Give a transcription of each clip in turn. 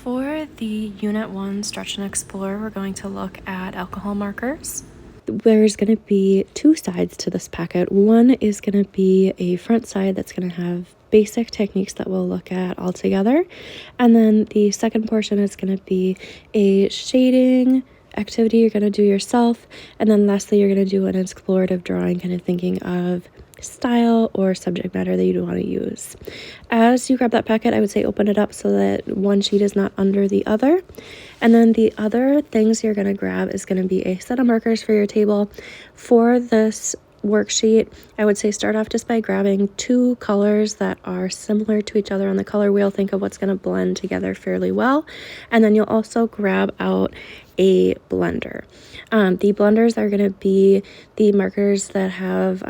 For the Unit 1 Stretch and Explore, we're going to look at alcohol markers. There's going to be two sides to this packet. One is going to be a front side that's going to have basic techniques that we'll look at all together. And then the second portion is going to be a shading activity you're going to do yourself. And then lastly, you're going to do an explorative drawing, kind of thinking of style or subject matter that you want to use. As you grab that packet, I would say open it up so that one sheet is not under the other. And then the other things you're going to grab is going to be a set of markers for your table. For this worksheet, I would say start off just by grabbing two colors that are similar to each other on the color wheel. Think of what's going to blend together fairly well. And then you'll also grab out a blender. The blenders are going to be the markers that have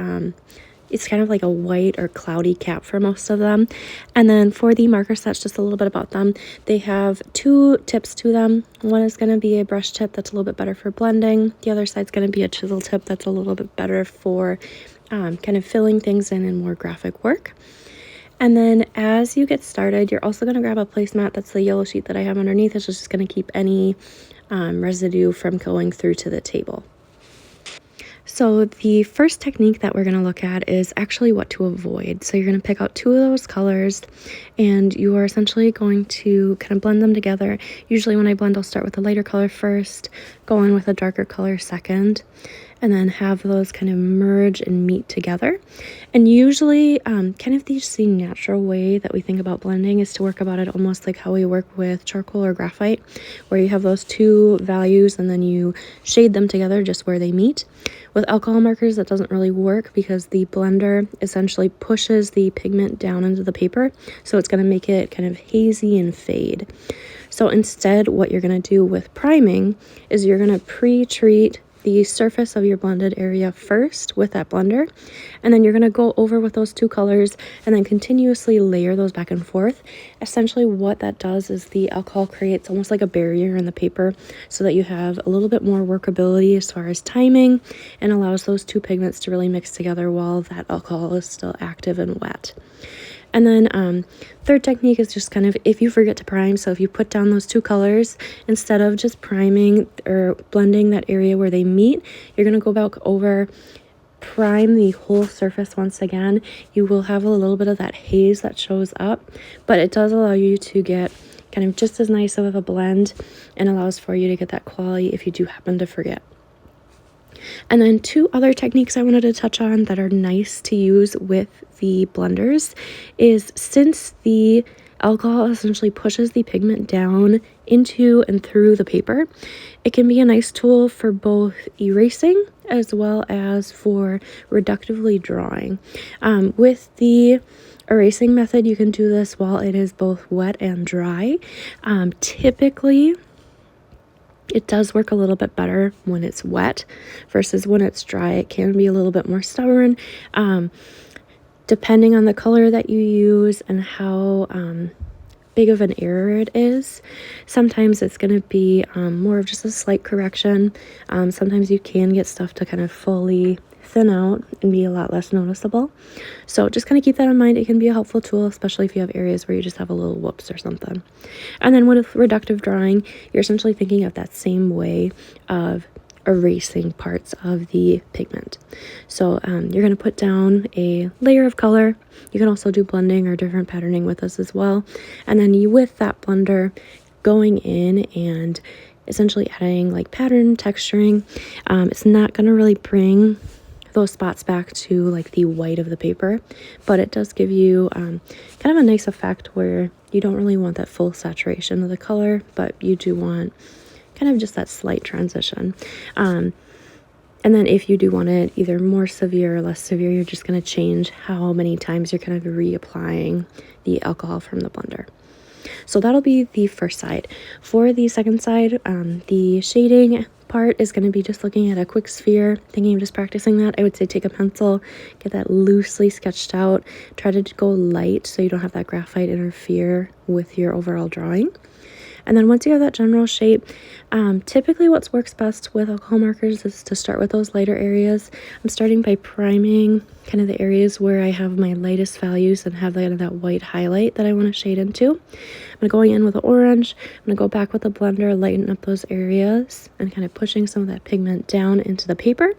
it's kind of like a white or cloudy cap for most of them. And then for the marker sets, just a little bit about them. They have two tips to them. One is going to be a brush tip that's a little bit better for blending. The other side's going to be a chisel tip that's a little bit better for kind of filling things in more graphic work. And then as you get started, you're also going to grab a placemat. That's the yellow sheet that I have underneath. It's just going to keep any residue from going through to the table. So the first technique that we're going to look at is actually what to avoid. So you're going to pick out two of those colors and you are essentially going to kind of blend them together. Usually when I blend, I'll start with a lighter color first, go in with a darker color second, and then have those kind of merge and meet together. And usually kind of the natural way that we think about blending is to work about it almost like how we work with charcoal or graphite, where you have those two values and then you shade them together just where they meet. With alcohol markers, that doesn't really work because the blender essentially pushes the pigment down into the paper, so it's going to make it kind of hazy and fade. So instead, what you're going to do with priming is you're going to pre-treat the surface of your blended area first with that blender, and then you're going to go over with those two colors and then continuously layer those back and forth. Essentially what that does is the alcohol creates almost like a barrier in the paper so that you have a little bit more workability as far as timing and allows those two pigments to really mix together while that alcohol is still active and wet. And then third technique is just kind of if you forget to prime. So if you put down those two colors, instead of just priming or blending that area where they meet, you're going to go back over, prime the whole surface once again. You will have a little bit of that haze that shows up, but it does allow you to get kind of just as nice of a blend and allows for you to get that quality if you do happen to forget. And then two other techniques I wanted to touch on that are nice to use with the blenders is since the alcohol essentially pushes the pigment down into and through the paper, it can be a nice tool for both erasing as well as for reductively drawing. With the erasing method, you can do this while it is both wet and dry. Typically, it does work a little bit better when it's wet versus when it's dry. It can be a little bit more stubborn, depending on the color that you use and how big of an error it is. Sometimes it's going to be more of just a slight correction. Sometimes you can get stuff to kind of fully thin out and be a lot less noticeable. So just kind of keep that in mind. It can be a helpful tool, especially if you have areas where you just have a little whoops or something. And then with reductive drawing, you're essentially thinking of that same way of erasing parts of the pigment. So you're going to put down a layer of color. You can also do blending or different patterning with this as well. And then you, with that blender, going in and essentially adding like pattern texturing. It's not going to really bring those spots back to like the white of the paper, but it does give you kind of a nice effect where you don't really want that full saturation of the color, but you do want kind of just that slight transition. And then if you do want it either more severe or less severe, you're just going to change how many times you're kind of reapplying the alcohol from the blender. So that'll be the first side. For the second side, the shading part is going to be just looking at a quick sphere, thinking of just practicing that. I would say take a pencil, get that loosely sketched out, try to go light so you don't have that graphite interfere with your overall drawing. And then once you have that general shape, typically what works best with alcohol markers is to start with those lighter areas. I'm starting by priming kind of the areas where I have my lightest values and have that white highlight that I want to shade into. I'm going in with the orange. I'm going to go back with the blender, lighten up those areas and kind of pushing some of that pigment down into the paper.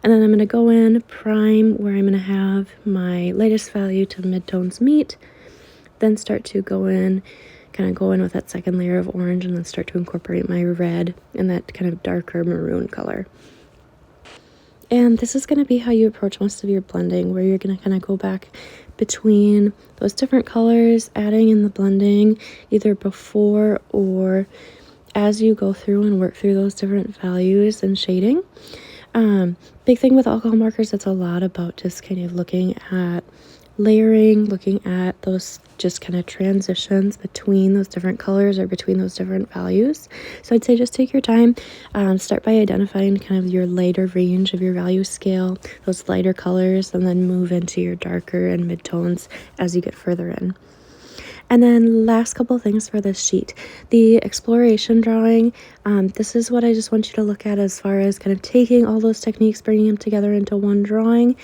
And then I'm going to go in, prime where I'm going to have my lightest value to midtones meet, then start to go in, kind of go in with that second layer of orange and then start to incorporate my red and that kind of darker maroon color. And this is going to be how you approach most of your blending, where you're going to kind of go back between those different colors, adding in the blending either before or as you go through and work through those different values and shading. Big thing with alcohol markers, it's a lot about just kind of looking at layering, looking at those just kind of transitions between those different colors or between those different values. So I'd say just take your time, start by identifying kind of your lighter range of your value scale, those lighter colors, and then move into your darker and midtones as you get further in. And then last couple things for this sheet, the exploration drawing. This is what I just want you to look at as far as kind of taking all those techniques, bringing them together into one drawing.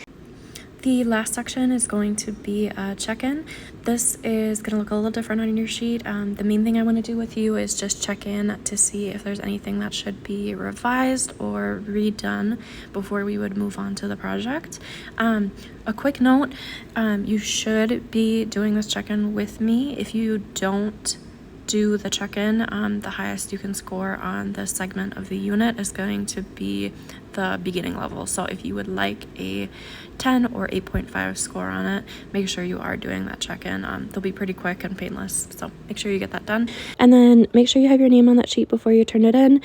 The last section is going to be a check-in. This is going to look a little different on your sheet. The main thing I want to do with you is just check in to see if there's anything that should be revised or redone before we would move on to the project. A quick note, you should be doing this check-in with me. If you don't do the check-in, the highest you can score on this segment of the unit is going to be the beginning level. So if you would like a 10 or 8.5 score on it, make sure you are doing that check-in. They'll be pretty quick and painless, so make sure you get that done. And then make sure you have your name on that sheet before you turn it in.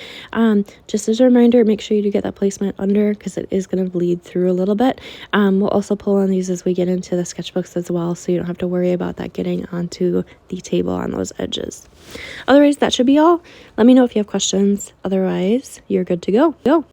Just as a reminder, make sure you do get that placement under, because it is going to bleed through a little bit. We'll also pull on these as we get into the sketchbooks as well, so you don't have to worry about that getting onto the table on those edges. Otherwise, that should be all. Let me know if you have questions. Otherwise, you're good to go.